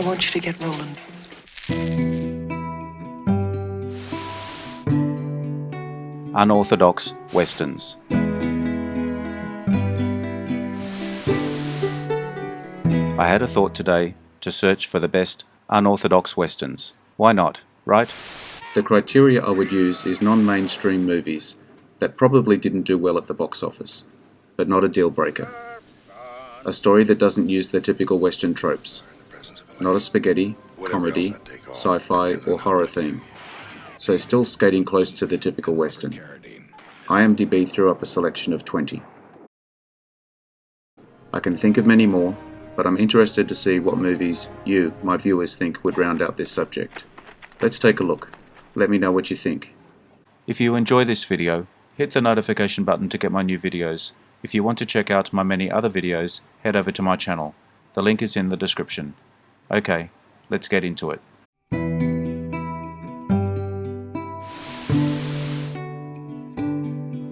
want you to get rolling. Unorthodox Westerns. I had a thought today to search for the best unorthodox westerns. Why not, right? The criteria I would use is non-mainstream movies that probably didn't do well at the box office, but not a deal breaker. A story that doesn't use the typical western tropes. Not a spaghetti, comedy, sci-fi or horror theme. So still skating close to the typical western. IMDB threw up a selection of 20. I can think of many more, but I'm interested to see what movies you, my viewers, think would round out this subject. Let's take a look. Let me know what you think. If you enjoy this video, hit the notification button to get my new videos. If you want to check out my many other videos, head over to my channel. The link is in the description. Okay, let's get into it.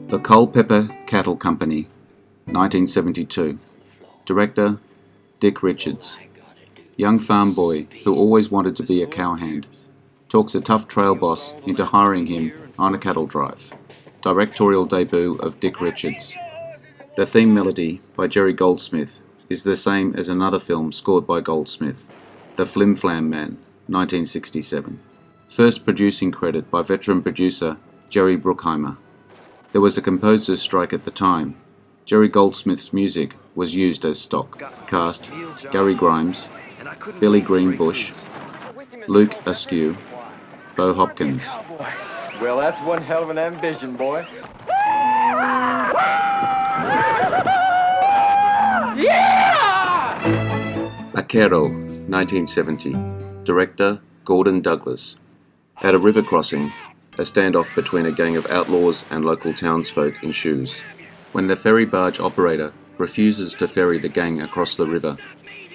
The Culpepper Cattle Co, 1972. Director, Dick Richards. Young farm boy who always wanted to be a cowhand. Talks a tough trail boss into hiring him on a cattle drive. Directorial debut of Dick Richards. The theme melody by Jerry Goldsmith is the same as another film scored by Goldsmith, The Flim Flam Man, 1967. First producing credit by veteran producer Jerry Bruckheimer. There was a composer's strike at the time. Jerry Goldsmith's music was used as stock. Cast: Gary Grimes, Billy Greenbush, Luke Askew, Bo Hopkins. Well, that's one hell of an ambition, boy. Yeah! Barquero, 1970. Director, Gordon Douglas. At a river crossing, a standoff between a gang of outlaws and local townsfolk ensues. When the ferry barge operator refuses to ferry the gang across the river,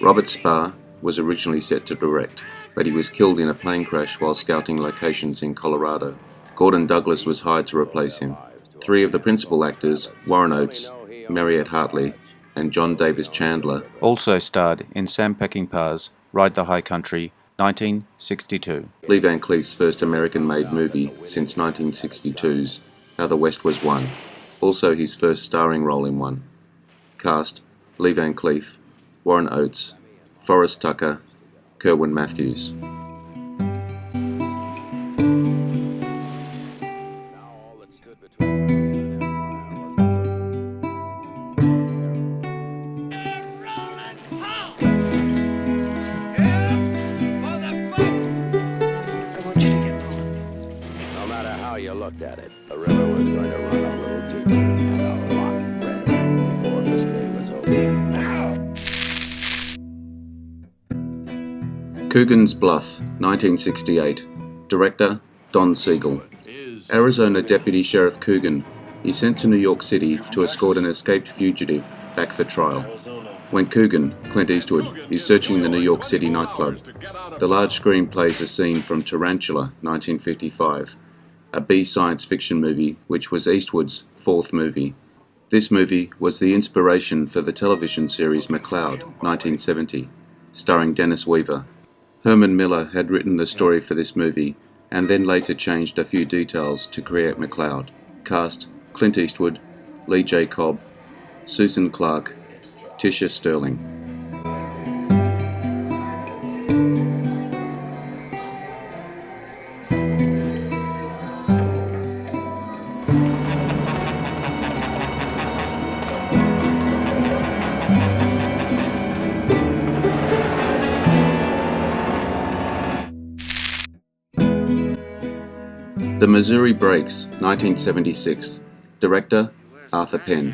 Robert Spar was originally set to direct, but he was killed in a plane crash while scouting locations in Colorado. Gordon Douglas was hired to replace him. Three of the principal actors, Warren Oates, Mariette Hartley, and John Davis Chandler, also starred in Sam Peckinpah's Ride the High Country, 1962. Lee Van Cleef's first American-made movie since 1962's How the West Was Won. Also his first starring role in one. Cast: Lee Van Cleef, Warren Oates, Forrest Tucker, Kerwin Matthews. No matter how you looked at it, the river was going to run a little deeper and a lot redder before this day was over. Coogan's Bluff, 1968. Director, Don Siegel. Arizona Deputy Sheriff Coogan is sent to New York City to escort an escaped fugitive back for trial. When Coogan, Clint Eastwood, is searching the New York City nightclub, the large screen plays a scene from Tarantula, 1955, a B science fiction movie which was Eastwood's fourth movie. This movie was the inspiration for the television series McCloud, 1970, starring Dennis Weaver. Herman Miller had written the story for this movie and then later changed a few details to create McCloud. Cast: Clint Eastwood, Lee J. Cobb, Susan Clark, Tisha Sterling. The Missouri Breaks, 1976. Director, Arthur Penn.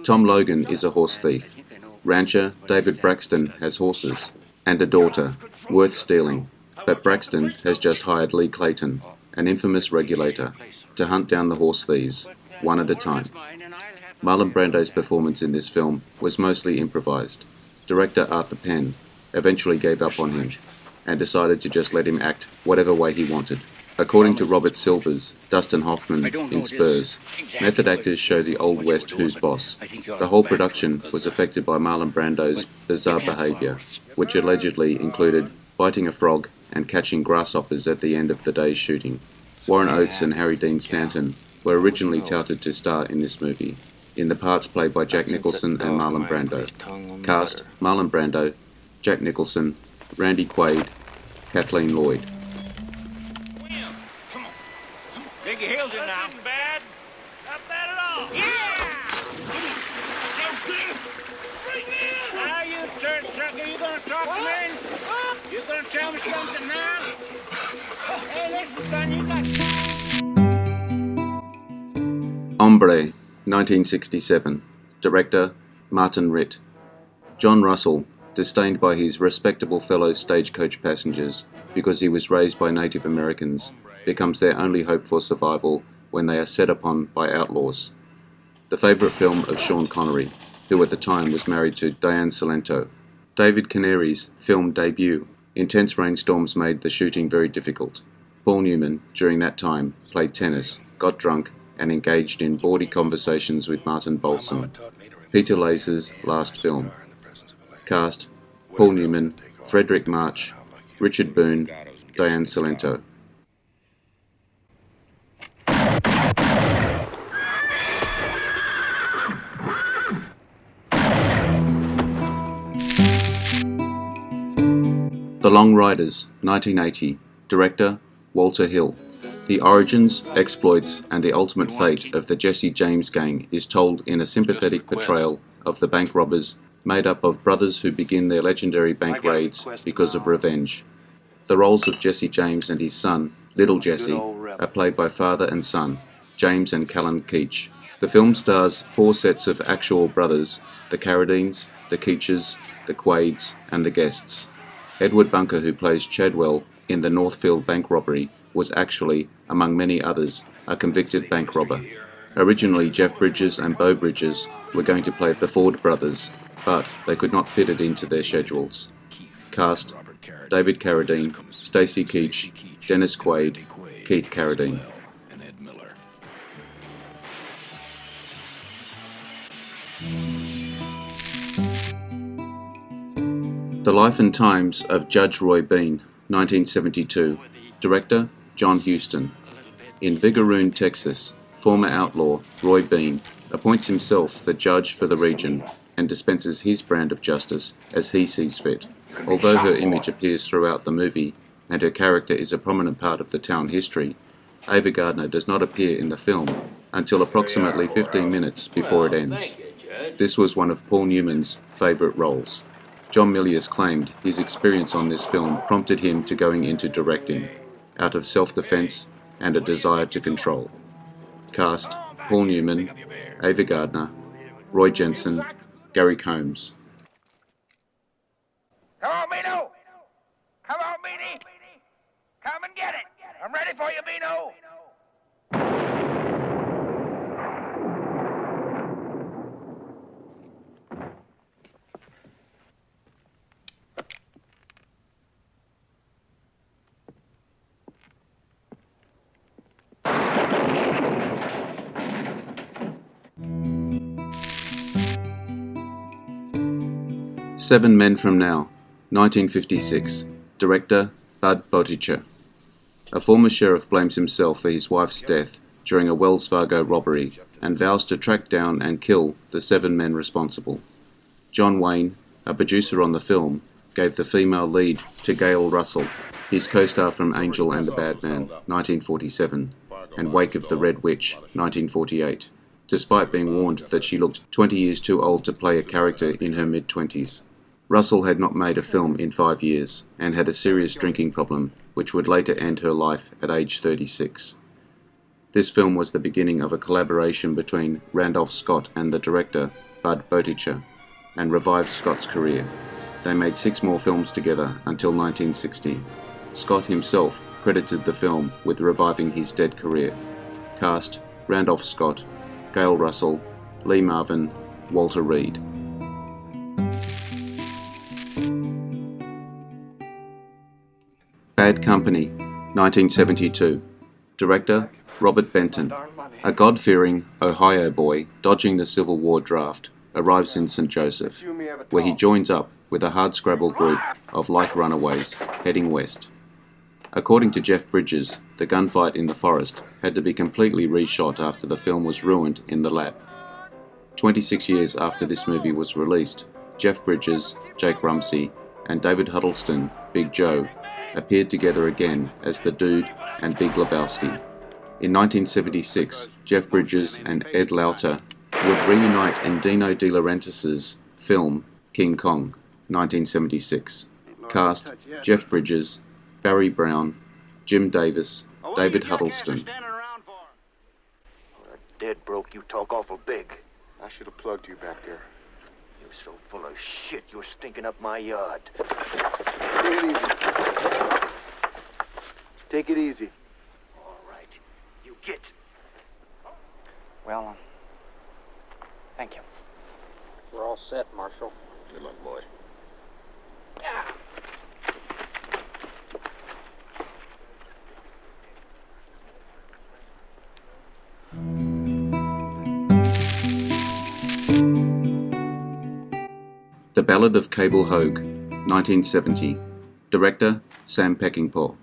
Tom Logan is a horse thief. Rancher David Braxton has horses and a daughter, worth stealing, but Braxton has just hired Lee Clayton, an infamous regulator, to hunt down the horse thieves, one at a time. Marlon Brando's performance in this film was mostly improvised. Director Arthur Penn eventually gave up on him and decided to just let him act whatever way he wanted. According to Robert Silver's Dustin Hoffman in Spurs, method actors show the Old West who's boss. The whole production was affected by Marlon Brando's bizarre behavior, which allegedly included biting a frog, and catching grasshoppers at the end of the day's shooting. Warren Oates and Harry Dean Stanton were originally touted to star in this movie, in the parts played by Jack Nicholson and Marlon Brando. Cast: Marlon Brando, Jack Nicholson, Randy Quaid, Kathleen Lloyd. Dig your heels in now. That isn't bad. Not bad at all. Yeah! Now you church trucker, you gonna talk to me? You gonna tell me something now? Hey, listen, son, you got... Hombre, 1967. Director, Martin Ritt. John Russell, disdained by his respectable fellow stagecoach passengers because he was raised by Native Americans, becomes their only hope for survival when they are set upon by outlaws. The favourite film of Sean Connery, who at the time was married to Diane Salento. David Canary's film debut. Intense rainstorms made the shooting very difficult. Paul Newman, during that time, played tennis, got drunk, and engaged in bawdy conversations with Martin Balsam. Peter Laser's last film. Cast: Paul Newman, Frederick March, Richard Boone, Diane Salento. The Long Riders, 1980. Director, Walter Hill. The origins, exploits, and the ultimate fate of the Jesse James gang is told in a sympathetic portrayal of the bank robbers made up of brothers who begin their legendary bank raids because of revenge. The roles of Jesse James and his son, Little Jesse, are played by father and son, James and Callan Keach. The film stars 4 sets of actual brothers, the Carradines, the Keaches, the Quaids, and the guests. Edward Bunker, who plays Chadwell in the Northfield bank robbery, was actually, among many others, a convicted bank robber. Originally, Jeff Bridges and Beau Bridges were going to play the Ford brothers, but they could not fit it into their schedules. Cast: David Carradine, Stacy Keach, Dennis Quaid, Keith Carradine. The Life and Times of Judge Roy Bean, 1972. Director, John Huston. In Vigoroon, Texas, former outlaw Roy Bean appoints himself the judge for the region and dispenses his brand of justice as he sees fit. Although her image appears throughout the movie and her character is a prominent part of the town history, Ava Gardner does not appear in the film until approximately 15 minutes before it ends. This was one of Paul Newman's favourite roles. John Milius claimed his experience on this film prompted him to going into directing, out of self-defense and a desire to control. Cast: Paul Newman, Ava Gardner, Roy Jensen, Gary Combs. Come on, Beano! Come on, Beanie! Come and get it! I'm ready for you, Beano! Seven Men From Now, 1956. Director, Bud Botticher. A former sheriff blames himself for his wife's death during a Wells Fargo robbery and vows to track down and kill the 7 men responsible. John Wayne, a producer on the film, gave the female lead to Gail Russell, his co-star from Angel and the Bad Man, 1947, and Wake of the Red Witch, 1948, despite being warned that she looked 20 years too old to play a character in her mid-20s. Russell had not made a film in 5 years and had a serious drinking problem, which would later end her life at age 36. This film was the beginning of a collaboration between Randolph Scott and the director, Bud Botticher, and revived Scott's career. They made 6 more films together until 1960. Scott himself credited the film with reviving his dead career. Cast: Randolph Scott, Gail Russell, Lee Marvin, Walter Reed. Bad Company, 1972. Director, Robert Benton. A God-fearing Ohio boy dodging the Civil War draft arrives in St. Joseph, where he joins up with a hardscrabble group of like runaways heading west. According to Jeff Bridges, the gunfight in the forest had to be completely reshot after the film was ruined in the lab. 26 years after this movie was released, Jeff Bridges, Jake Rumsey, and David Huddleston, Big Joe, appeared together again as the Dude and Big Lebowski. In 1976, Jeff Bridges and Ed Lauter would reunite in Dino De Laurentiis' film King Kong, 1976. Cast: Jeff Bridges, Barry Brown, Jim Davis, David Huddleston. Dead broke, you talk awful big. I should have plugged you back there. You're so full of shit, you're stinking up my yard. Take it easy. Take it easy. All right, you get. Well, thank you. We're all set, Marshal. Good luck, boy. The Ballad of Cable Hogue, 1970. Director, Sam Peckinpah.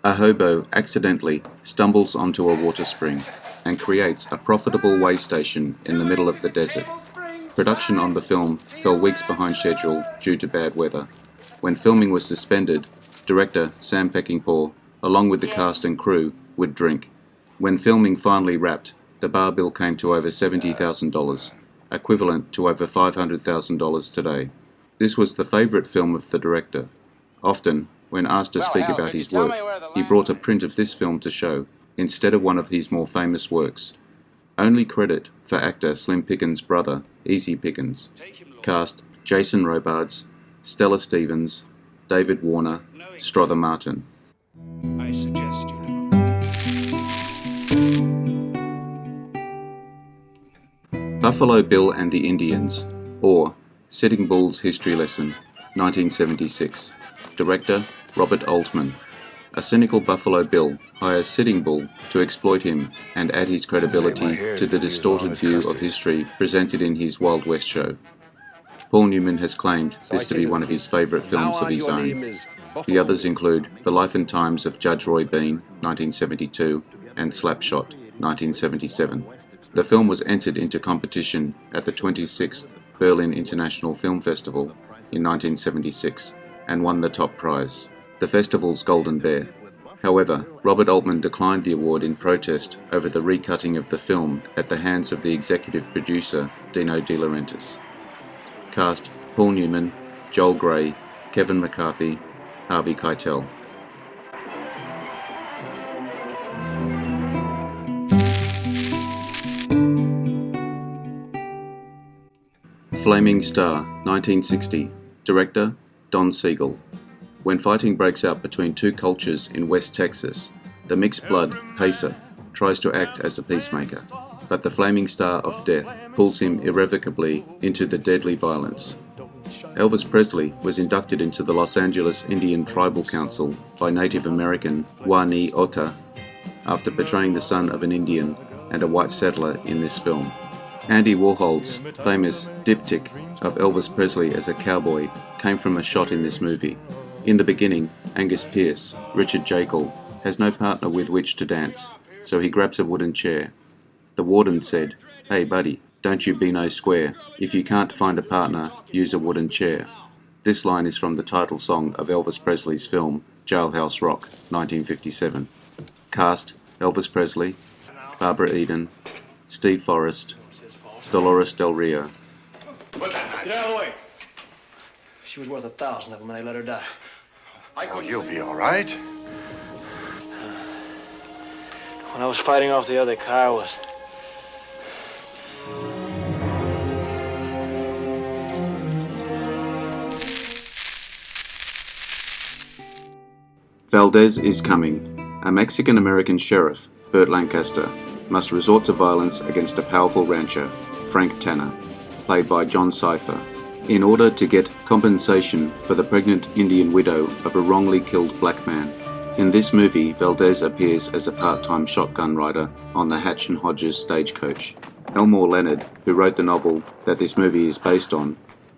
A hobo accidentally stumbles onto a water spring and creates a profitable way station in the middle of the desert. Production on the film fell weeks behind schedule due to bad weather. When filming was suspended, director Sam Peckinpah, along with the cast and crew, would drink. When filming finally wrapped, the bar bill came to over $70,000, equivalent to over $500,000 today. This was the favourite film of the director. Often, when asked to speak about his work, he brought a print of this film to show, instead of one of his more famous works. Only credit for actor Slim Pickens' brother, Easy Pickens. Cast: Jason Robards, Stella Stevens, David Warner, Strother Martin. I suggest you Buffalo Bill and the Indians, or Sitting Bull's History Lesson, 1976. Director, Robert Altman. A cynical Buffalo Bill hires Sitting Bull to exploit him and add his credibility to the distorted view of history presented in his Wild West show. Paul Newman has claimed this to be one of his favourite films of his own. The others include The Life and Times of Judge Roy Bean, 1972, and Slapshot, 1977. The film was entered into competition at the 26th Berlin International Film Festival in 1976 and won the top prize, the festival's Golden Bear. However, Robert Altman declined the award in protest over the recutting of the film at the hands of the executive producer Dino De Laurentiis. Cast: Paul Newman, Joel Grey, Kevin McCarthy, Harvey Keitel. Flaming Star, 1960. Director, Don Siegel. When fighting breaks out between two cultures in West Texas, the mixed-blood Pacer tries to act as a peacemaker, but the flaming star of death pulls him irrevocably into the deadly violence. Elvis Presley was inducted into the Los Angeles Indian Tribal Council by Native American Wani Ota after portraying the son of an Indian and a white settler in this film. Andy Warhol's famous diptych of Elvis Presley as a cowboy came from a shot in this movie. In the beginning, Angus Pearce, Richard Jekyll, has no partner with which to dance, so he grabs a wooden chair. The warden said, "Hey buddy, don't you be no square. If you can't find a partner, use a wooden chair." This line is from the title song of Elvis Presley's film, Jailhouse Rock, 1957. Cast: Elvis Presley, Barbara Eden, Steve Forrest, Dolores Del Rio. Get out of the way. She was worth 1,000 of them and they let her die. Oh, you'll be all right. When I was fighting off the other car was... Valdez Is Coming. A Mexican-American sheriff, Burt Lancaster, must resort to violence against a powerful rancher, Frank Tanner, played by John Cypher, in order to get compensation for the pregnant Indian widow of a wrongly killed black man. In this movie, Valdez appears as a part-time shotgun rider on the Hatch and Hodges stagecoach. Elmore Leonard, who wrote the novel that this movie is based on,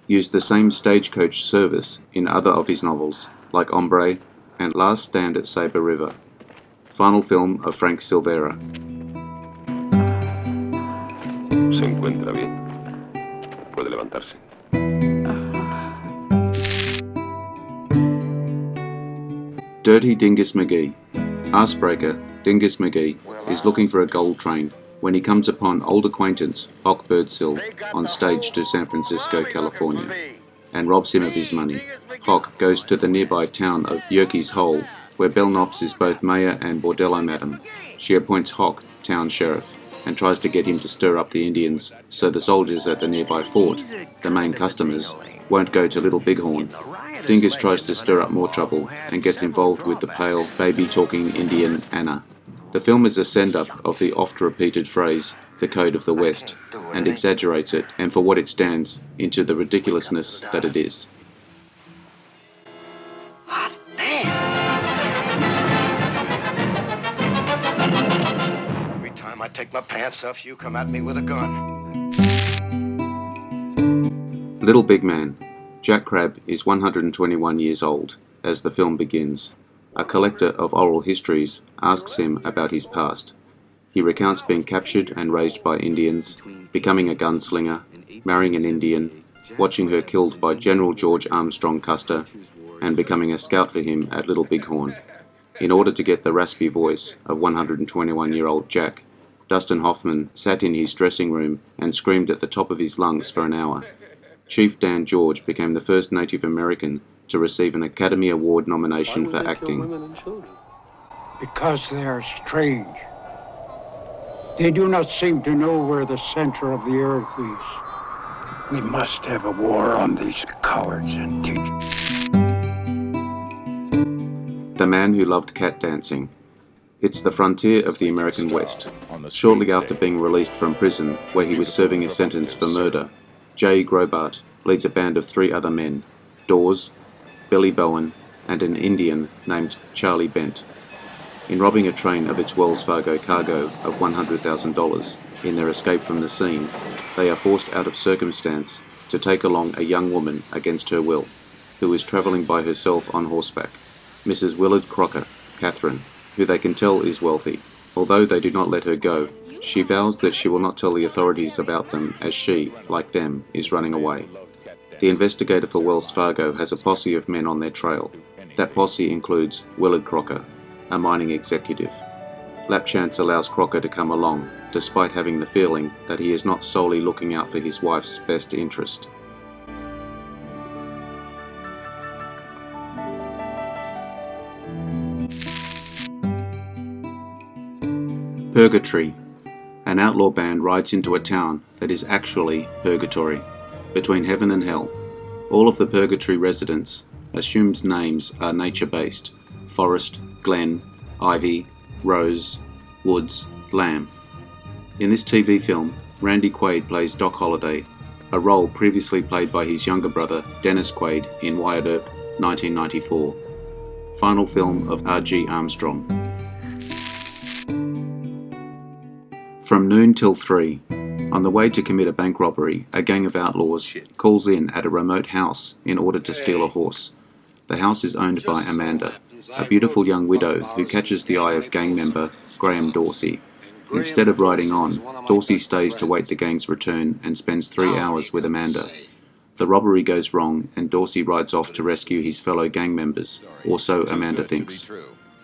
used the same stagecoach service in other of his novels, like Hombre and Last Stand at Sabre River. Final film of Frank Silvera. Se encuentra bien. Puede levantarse. Dirty Dingus Magee. Icebreaker Dingus Magee is looking for a gold train when he comes upon old acquaintance Hogue Birdsill on stage to San Francisco, California, and robs him of his money. Hogue goes to the nearby town of Yerkes Hole, where Belle Knops is both mayor and bordello madam. She appoints Hogue town sheriff and tries to get him to stir up the Indians so the soldiers at the nearby fort, the main customers, won't go to Little Bighorn. Dingus tries to stir up more trouble and gets involved with the pale, baby-talking Indian Anna. The film is a send-up of the oft-repeated phrase, the code of the West, and exaggerates it, and for what it stands, into the ridiculousness that it is. Every time I take my pants off, you come at me with a gun. Little Big Man. Jack Crabb is 121 years old as the film begins. A collector of oral histories asks him about his past. He recounts being captured and raised by Indians, becoming a gunslinger, marrying an Indian, watching her killed by General George Armstrong Custer, and becoming a scout for him at Little Bighorn. In order to get the raspy voice of 121-year-old Jack, Dustin Hoffman sat in his dressing room and screamed at the top of his lungs for an hour. Chief Dan George became the first Native American to receive an Academy Award nomination for acting. Because they are strange. They do not seem to know where the center of the earth is. We must have a war on these cowards and teach. The Man Who Loved Cat Dancing. It's the frontier of the American West. Shortly after being released from prison, where he was serving a sentence for murder, Jay Grobart leads a band of 3 other men, Dawes, Billy Bowen, and an Indian named Charlie Bent. In robbing a train of its Wells Fargo cargo of $100,000 in their escape from the scene, they are forced out of circumstance to take along a young woman against her will, who is travelling by herself on horseback, Mrs. Willard Crocker, Catherine, who they can tell is wealthy. Although they do not let her go, she vows that she will not tell the authorities about them as she, like them, is running away. The investigator for Wells Fargo has a posse of men on their trail. That posse includes Willard Crocker, a mining executive. Lapchance allows Crocker to come along, despite having the feeling that he is not solely looking out for his wife's best interest. Purgatory. An outlaw band rides into a town that is actually Purgatory, between heaven and hell. All of the Purgatory residents' assumed names are nature-based: Forest, Glen, Ivy, Rose, Woods, Lamb. In this TV film, Randy Quaid plays Doc Holliday, a role previously played by his younger brother Dennis Quaid in Wyatt Earp, 1994. Final film of R.G. Armstrong. From noon till 3, on the way to commit a bank robbery, a gang of outlaws calls in at a remote house in order to steal a horse. The house is owned by Amanda, a beautiful young widow who catches the eye of gang member Graham Dorsey. Instead of riding on, Dorsey stays to wait the gang's return and spends 3 hours with Amanda. The robbery goes wrong and Dorsey rides off to rescue his fellow gang members, or so Amanda thinks.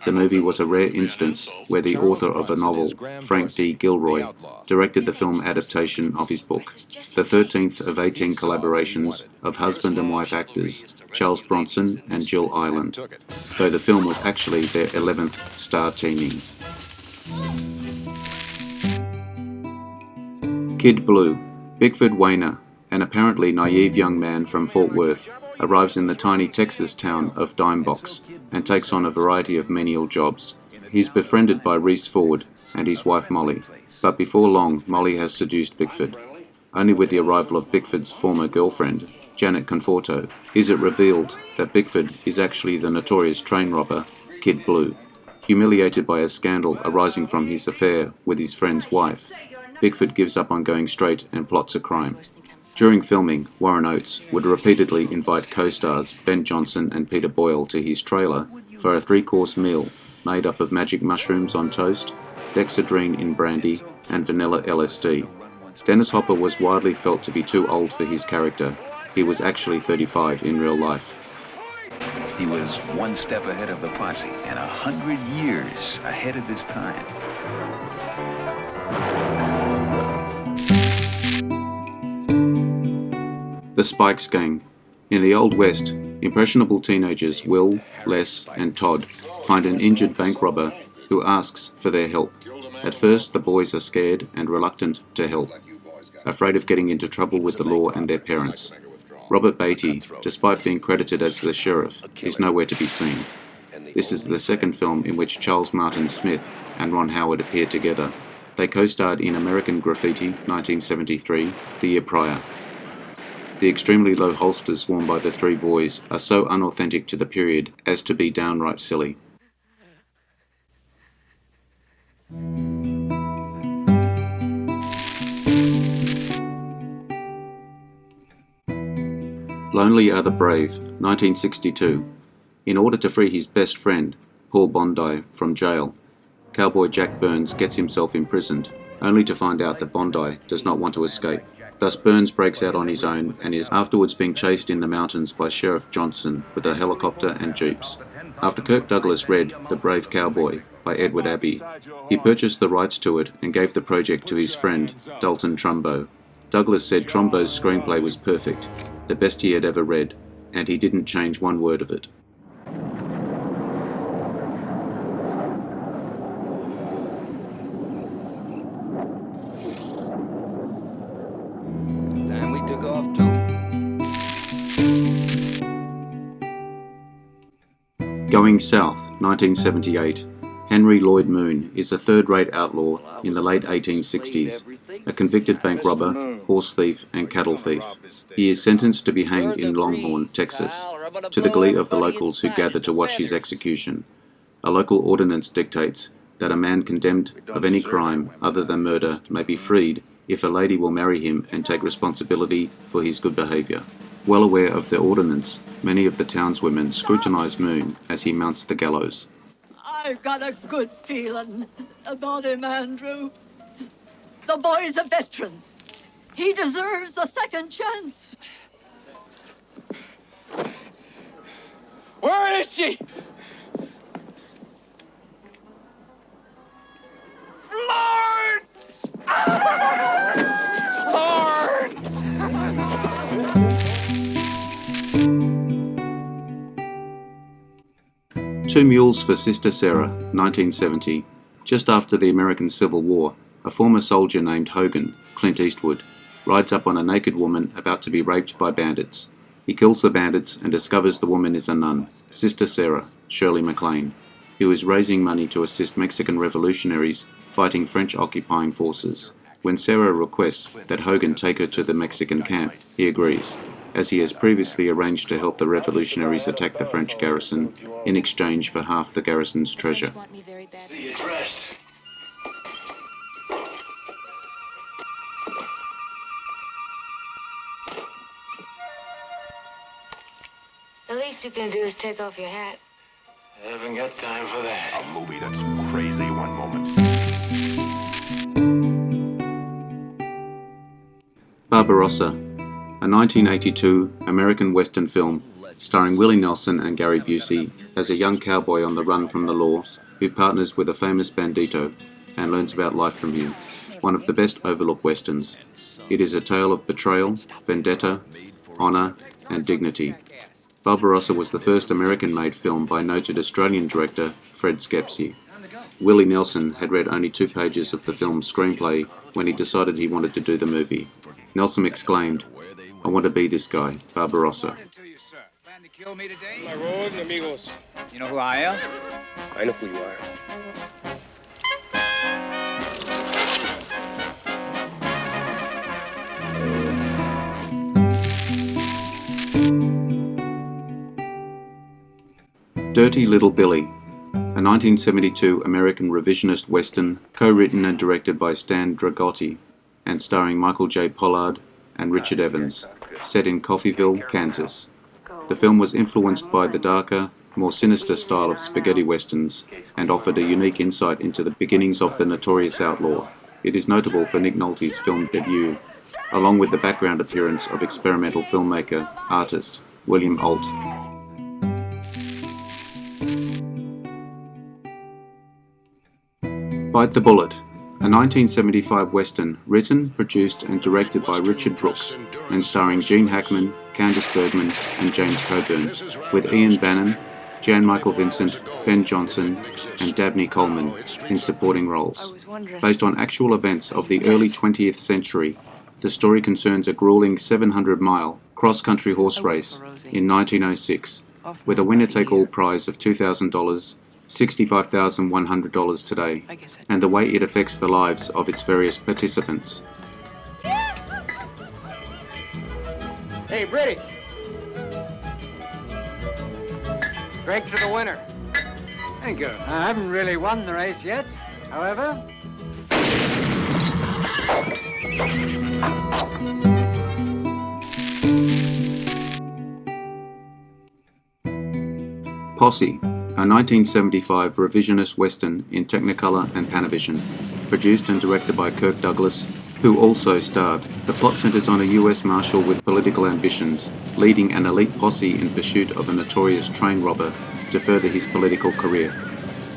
The movie was a rare instance where the author of a novel, Frank D. Gilroy, directed the film adaptation of his book, the 13th of 18 collaborations of husband and wife actors Charles Bronson and Jill Ireland, though the film was actually their 11th star teaming. Kid Blue. Bickford Wayner, an apparently naive young man from Fort Worth, arrives in the tiny Texas town of Dimebox and takes on a variety of menial jobs. He's befriended by Reese Ford and his wife Molly, but before long Molly has seduced Bickford. Only with the arrival of Bickford's former girlfriend, Janet Conforto, is it revealed that Bickford is actually the notorious train robber, Kid Blue. Humiliated by a scandal arising from his affair with his friend's wife, Bickford gives up on going straight and plots a crime. During filming, Warren Oates would repeatedly invite co-stars Ben Johnson and Peter Boyle to his trailer for a 3-course meal made up of magic mushrooms on toast, dexedrine in brandy, and vanilla LSD. Dennis Hopper was widely felt to be too old for his character. He was actually 35 in real life. He was one step ahead of the Posse and 100 years ahead of his time. The Spikes Gang. In the Old West, impressionable teenagers Will, Les, and Todd find an injured bank robber who asks for their help. At first, the boys are scared and reluctant to help, afraid of getting into trouble with the law and their parents. Robert Beatty, despite being credited as the sheriff, is nowhere to be seen. This is the second film in which Charles Martin Smith and Ron Howard appear together. They co-starred in American Graffiti, 1973, the year prior. The extremely low holsters worn by the three boys are so unauthentic to the period as to be downright silly. Lonely Are the Brave, 1962. In order to free his best friend, Paul Bondi, from jail, cowboy Jack Burns gets himself imprisoned, only to find out that Bondi does not want to escape. Thus Burns breaks out on his own and is afterwards being chased in the mountains by Sheriff Johnson with a helicopter and jeeps. After Kirk Douglas read The Brave Cowboy by Edward Abbey, he purchased the rights to it and gave the project to his friend, Dalton Trumbo. Douglas said Trumbo's screenplay was perfect, the best he had ever read, and he didn't change one word of it. Time we took off too. Goin South, 1978. Henry Lloyd Moon is a third-rate outlaw in the late 1860s, a convicted bank robber, horse thief, and cattle thief. He is sentenced to be hanged in Longhorn, Texas, to the glee of the locals who gather to watch his execution. A local ordinance dictates that a man condemned of any crime other than murder may be freed if a lady will marry him and take responsibility for his good behaviour. Well aware of the ordinance, many of the townswomen scrutinise Moon as he mounts the gallows. I've got a good feeling about him, Andrew. The boy's a veteran. He deserves a second chance. Where is she? Lawrence! Lawrence! Two Mules for Sister Sara, 1970. Just after the American Civil War, a former soldier named Hogan, Clint Eastwood, rides up on a naked woman about to be raped by bandits. He kills the bandits and discovers the woman is a nun, Sister Sara, Shirley MacLaine, who is raising money to assist Mexican revolutionaries fighting French occupying forces. When Sara requests that Hogan take her to the Mexican camp, he agrees, as he has previously arranged to help the revolutionaries attack the French garrison in exchange for half the garrison's treasure. See you dressed. The least you can do is take off your hat. I haven't got time for that. A movie that's crazy one moment. Barbarosa, a 1982 American Western film starring Willie Nelson and Gary Busey as a young cowboy on the run from the law who partners with a famous bandito and learns about life from him. One of the best overlooked westerns. It is a tale of betrayal, vendetta, honour, and dignity. Barbarosa was the first American-made film by noted Australian director Fred Skepsey. Willie Nelson had read only 2 pages of the film's screenplay when he decided he wanted to do the movie. Nelson exclaimed, "I want to be this guy, Barbarosa." Kill me today? You know who I am? I know who you are. Dirty Little Billy, a 1972 American revisionist western co-written and directed by Stan Dragotti and starring Michael J. Pollard, and Richard Evans, set in Coffeyville, Kansas. The film was influenced by the darker, more sinister style of spaghetti westerns and offered a unique insight into the beginnings of the notorious outlaw. It is notable for Nick Nolte's film debut, along with the background appearance of experimental filmmaker, artist, William Alt. Bite the Bullet, a 1975 western written, produced and directed by Richard Brooks and starring Gene Hackman, Candice Bergman and James Coburn, with Ian Bannon, Jan Michael Vincent, Ben Johnson and Dabney Coleman in supporting roles. Based on actual events of the early 20th century, the story concerns a grueling 700-mile cross-country horse race in 1906, with a winner-take-all prize of $2,000, $65,100 today, and the way it affects the lives of its various participants. Hey, British! Drink to the winner. Thank you. I haven't really won the race yet, however. Posse, a 1975 revisionist western in Technicolor and Panavision, produced and directed by Kirk Douglas, who also starred. The plot centers on a US Marshal with political ambitions, leading an elite posse in pursuit of a notorious train robber to further his political career.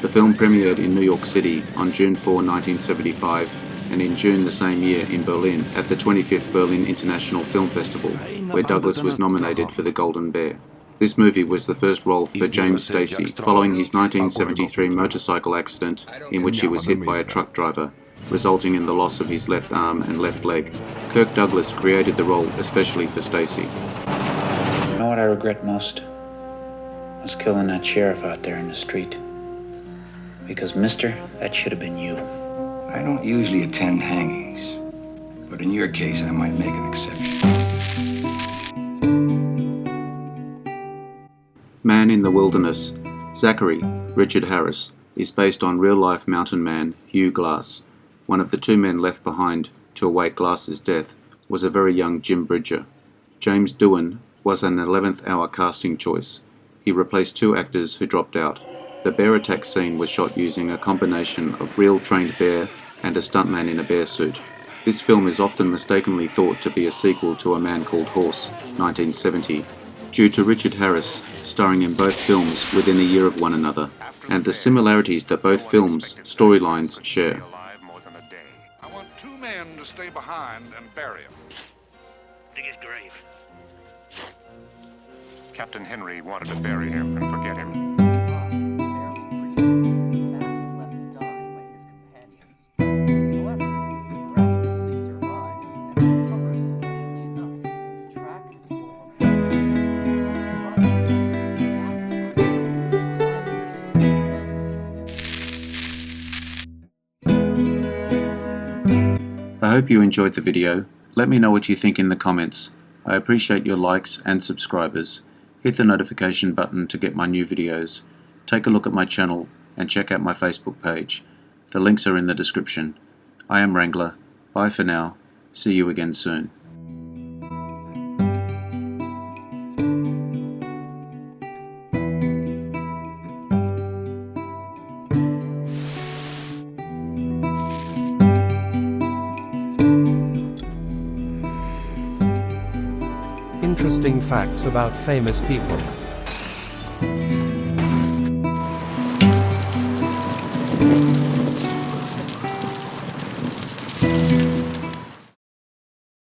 The film premiered in New York City on June 4, 1975, and in June the same year in Berlin at the 25th Berlin International Film Festival, where Douglas was nominated for the Golden Bear. This movie was the first role for James Stacy, following his 1973 motorcycle accident in which he was hit by a truck driver, resulting in the loss of his left arm and left leg. Kirk Douglas created the role especially for Stacy. You know what I regret most? Was killing that sheriff out there in the street. Because, mister, that should have been you. I don't usually attend hangings, but in your case, I might make an exception. Man in the Wilderness, Zachary, Richard Harris, is based on real-life mountain man Hugh Glass. One of the two men left behind to await Glass's death was a very young Jim Bridger. James Doohan was an 11th hour casting choice. He replaced two actors who dropped out. The bear attack scene was shot using a combination of real trained bear and a stuntman in a bear suit. This film is often mistakenly thought to be a sequel to A Man Called Horse, 1970, due to Richard Harris starring in both films within a year of one another, and the similarities that both films' storylines share. I want two men to stay behind and bury him. Dig his grave. Captain Henry wanted to bury him and forget him. I hope you enjoyed the video. Let me know what you think in the comments. I appreciate your likes and subscribers. Hit the notification button to get my new videos. Take a look at my channel and check out my Facebook page. The links are in the description. I am Wrangler. Bye for now. See you again soon. Interesting facts about famous people.